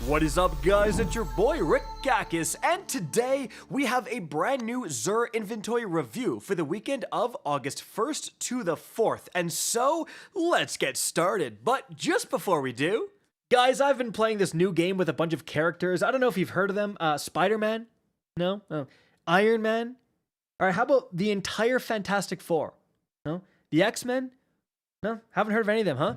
What is up, guys? It's your boy Rick Gakis, and today we have a brand new Xur Inventory review for the weekend of August 1st to the 4th. And so, let's get started. But just before we do, guys, I've been playing this new game with a bunch of characters. I don't know if you've heard of them. Spider-Man? No? Iron Man? Alright, how about the entire Fantastic Four? No? The X-Men? No? Haven't heard of any of them, huh?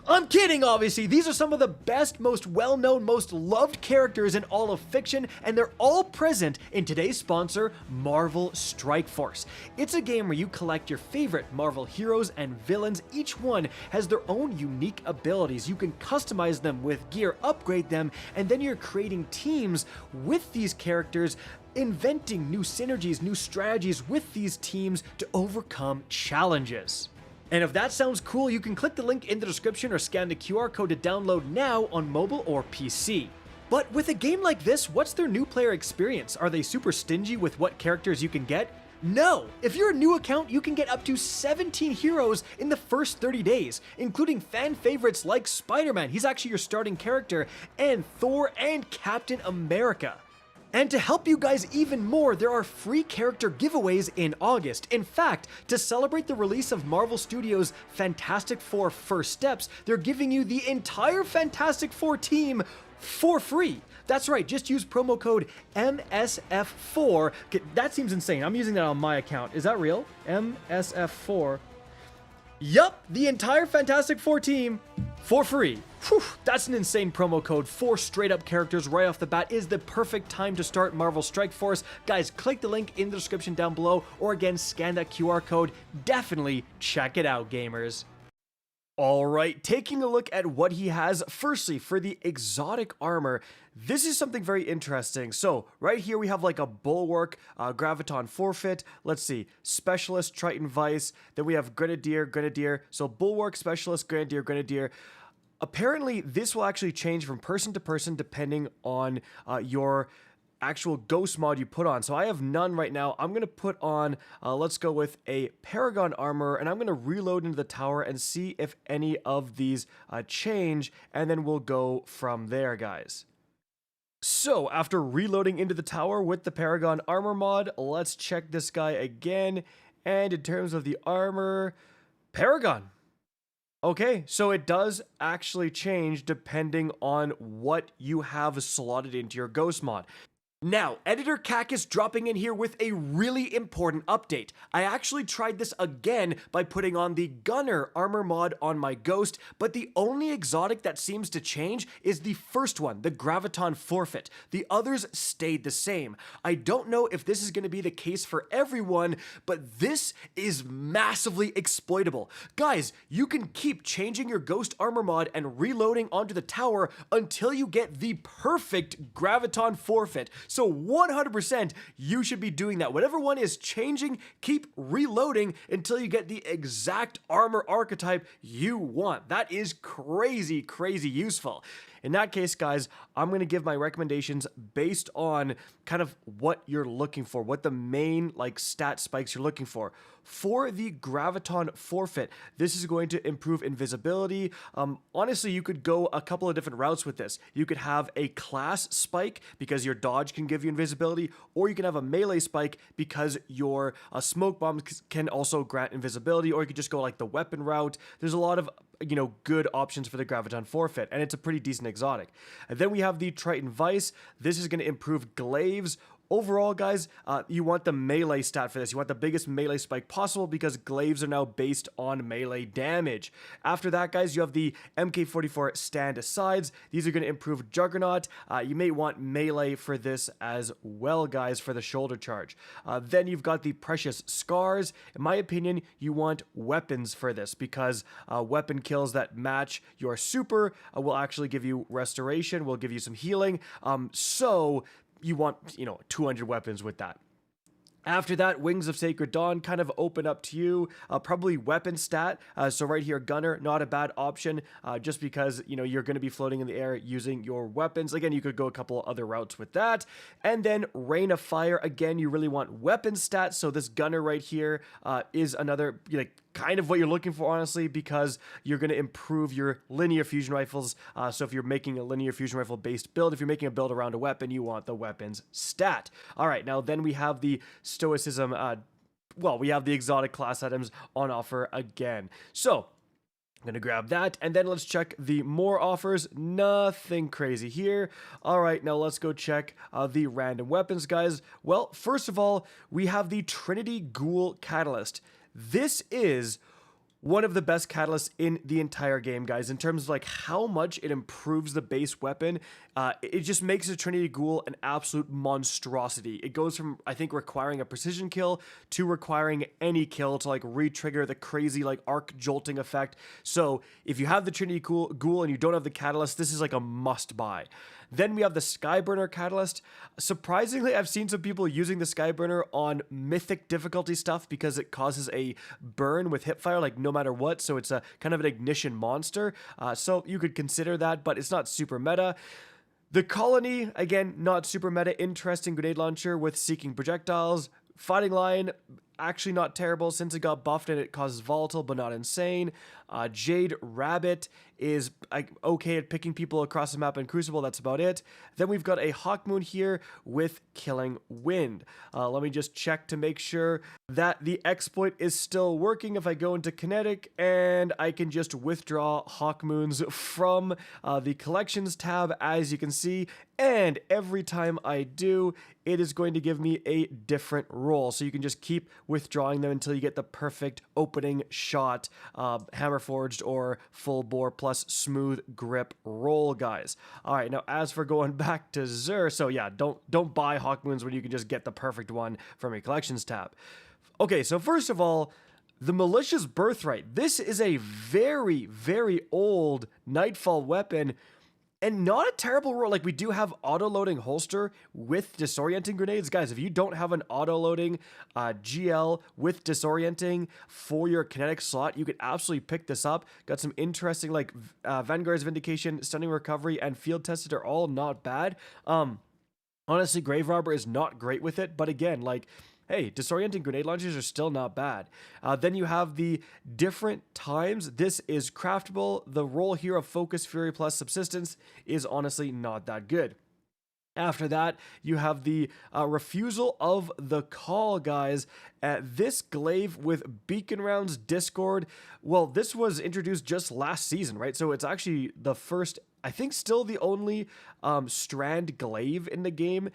I'm kidding, obviously. These are some of the best, most well-known, most loved characters in all of fiction, and they're all present in today's sponsor, Marvel Strikeforce. It's a game where you collect your favorite Marvel heroes and villains. Each one has their own unique abilities. You can customize them with gear, upgrade them, and then you're creating teams with these characters, inventing new synergies, new strategies with these teams to overcome challenges. And if that sounds cool, you can click the link in the description or scan the QR code to download now on mobile or PC. But with a game like this, what's their new player experience? Are they super stingy with what characters you can get? No! If you're a new account, you can get up to 17 heroes in the first 30 days, including fan favorites like Spider-Man, he's actually your starting character, and Thor and Captain America. And to help you guys even more, there are free character giveaways in August. In fact, to celebrate the release of Marvel Studios' Fantastic Four First Steps, they're giving you the entire Fantastic Four team for free. That's right, just use promo code MSF4. That seems insane. I'm using that on my account. Is that real? MSF4. Yup, the entire Fantastic Four team for free. Whew, that's an insane promo code. 4 straight up characters right off the bat is the perfect time to start Marvel Strikeforce. Guys, click the link in the description down below, or again, scan that QR code. Definitely check it out, gamers. Alright, taking a look at what he has. Firstly, for the exotic armor, this is something very interesting. So, right here we have like a bulwark, graviton forfeit, let's see, specialist, Triton Vice, then we have grenadier, so bulwark, specialist, grenadier. Apparently, this will actually change from person to person depending on your actual ghost mod you put on. So I have none right now. I'm going to put on, let's go with a Paragon armor, and I'm going to reload into the tower and see if any of these change, and then we'll go from there, guys. So after reloading into the tower with the Paragon armor mod, let's check this guy again. And in terms of the armor, Paragon. Okay, so it does actually change depending on what you have slotted into your ghost mod. Now, Editor Kakis dropping in here with a really important update. I actually tried this again by putting on the Gunner armor mod on my Ghost, but the only exotic that seems to change is the first one, the Graviton Forfeit. The others stayed the same. I don't know if this is going to be the case for everyone, but this is massively exploitable. Guys, you can keep changing your Ghost armor mod and reloading onto the tower until you get the perfect Graviton Forfeit. So 100% you should be doing that. Whatever one is changing, keep reloading until you get the exact armor archetype you want. That is crazy, crazy useful. In that case, guys, I'm going to give my recommendations based on kind of what you're looking for, what the main stat spikes you're looking for. For the Graviton Forfeit, this is going to improve invisibility. Honestly, you could go a couple of different routes with this. You could have a class spike because your dodge can give you invisibility, or you can have a melee spike because your smoke bombs can also grant invisibility, or you could just go like the weapon route. There's a lot of good options for the Graviton Forfeit, and it's a pretty decent exotic. And then we have the Triton Vice. This is going to improve glaives. Overall, guys, you want the melee stat for this. You want the biggest melee spike possible because glaives are now based on melee damage. After that, guys, you have the MK44 stand asides. These are going to improve Juggernaut. You may want melee for this as well, guys, for the shoulder charge. Then you've got the Precious Scars. In my opinion, you want weapons for this because weapon kills that match your super will actually give you restoration, will give you some healing. So you want, 200 weapons with that. After that, Wings of Sacred Dawn kind of open up to you. Probably weapon stat. So right here, Gunner, not a bad option just because, you're going to be floating in the air using your weapons. Again, you could go a couple other routes with that. And then Rain of Fire. Again, you really want weapon stats. So this Gunner right here is another, kind of what you're looking for, honestly, because you're going to improve your linear fusion rifles. So if you're making a linear fusion rifle based build, if you're making a build around a weapon, you want the weapon's stat. All right, now then we have the stoicism, we have the exotic class items on offer again. So I'm going to grab that, and then let's check the more offers. Nothing crazy here. All right, now let's go check the random weapons, guys. Well, first of all, we have the Trinity Ghoul Catalyst. This is one of the best catalysts in the entire game, guys, in terms of like how much it improves the base weapon. It just makes the Trinity Ghoul an absolute monstrosity. It goes from, I think, requiring a precision kill to requiring any kill to like re-trigger the crazy like arc jolting effect. So if you have the Trinity Ghoul and you don't have the catalyst, this is like a must buy. Then we have the Skyburner Catalyst. Surprisingly, I've seen some people using the Skyburner on mythic difficulty stuff because it causes a burn with hipfire, like no matter what. So it's a kind of an ignition monster. So you could consider that, but it's not super meta. The Colony, again, not super meta. Interesting grenade launcher with seeking projectiles. Fighting Line, actually not terrible since it got buffed and it causes volatile, but not insane. Jade Rabbit is okay at picking people across the map in Crucible. That's about it. Then we've got a Hawkmoon here with Killing Wind. Let me just check to make sure that the exploit is still working. If I go into Kinetic, and I can just withdraw Hawkmoons from the Collections tab, as you can see. And every time I do, it is going to give me a different roll. So you can just keep withdrawing them until you get the perfect opening shot, hammer forged or full bore plus smooth grip roll, guys. All right, now as for going back to Xur, so yeah, don't buy Hawkmoons when you can just get the perfect one from your collections tab. Okay, so first of all, the Malicious Birthright. This is a very, very old Nightfall weapon. And not a terrible roll. Like, we do have auto-loading holster with disorienting grenades. Guys, if you don't have an auto-loading GL with disorienting for your kinetic slot, you could absolutely pick this up. Got some interesting, like, Vanguard's Vindication, Stunning Recovery, and Field Tested are all not bad. Honestly, Grave Robber is not great with it, but again, like, hey, disorienting grenade launchers are still not bad. Then you have the different times. This is craftable. The roll here of Focus, Fury plus Subsistence is honestly not that good. After that, you have the Refusal of the Call, guys. This glaive with Beacon Rounds Discord. Well, this was introduced just last season, right? So it's actually the first, I think still the only strand glaive in the game.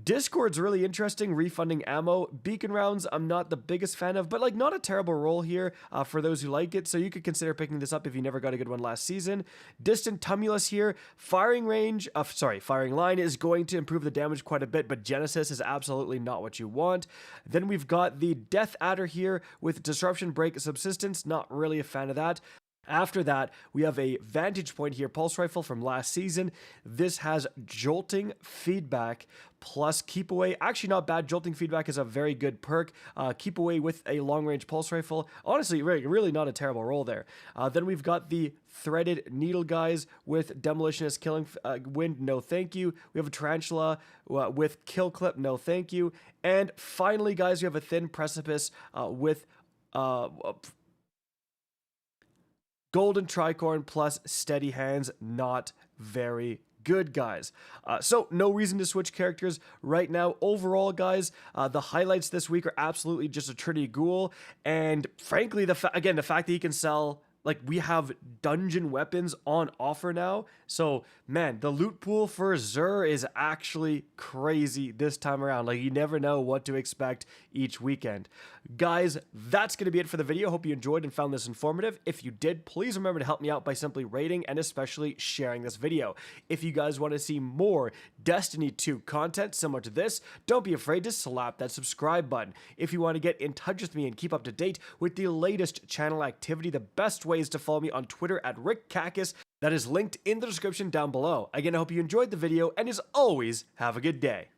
Discord's really interesting, refunding ammo. Beacon Rounds, I'm not the biggest fan of, but like not a terrible roll here for those who like it, so you could consider picking this up if you never got a good one last season. Distant Tumulus here. Firing line is going to improve the damage quite a bit, but Genesis is absolutely not what you want. Then we've got the Death Adder here with Disruption Break Subsistence, not really a fan of that. After that, we have a Vantage Point here, Pulse Rifle from last season. This has Jolting Feedback plus Keep Away. Actually not bad. Jolting Feedback is a very good perk. Keep Away with a long-range Pulse Rifle. Honestly, really not a terrible roll there. Then we've got the Threaded Needle, guys, with Demolitionist, Killing Wind, no thank you. We have a Tarantula with Kill Clip, no thank you. And finally, guys, we have a Thin Precipice with Golden Tricorn plus Steady Hands, not very good, guys. So no reason to switch characters right now. Overall, guys, the highlights this week are absolutely just a Trinity Ghoul, and frankly, the fact that he can sell, like, we have dungeon weapons on offer now. So, man, the loot pool for Xur is actually crazy this time around. Like, you never know what to expect each weekend. Guys, that's going to be it for the video. Hope you enjoyed and found this informative. If you did, please remember to help me out by simply rating and especially sharing this video. If you guys want to see more Destiny 2 content similar to this, don't be afraid to slap that subscribe button. If you want to get in touch with me and keep up to date with the latest channel activity, the best way is to follow me on Twitter at RickKakis. That is linked in the description down below. Again, I hope you enjoyed the video, and as always, have a good day.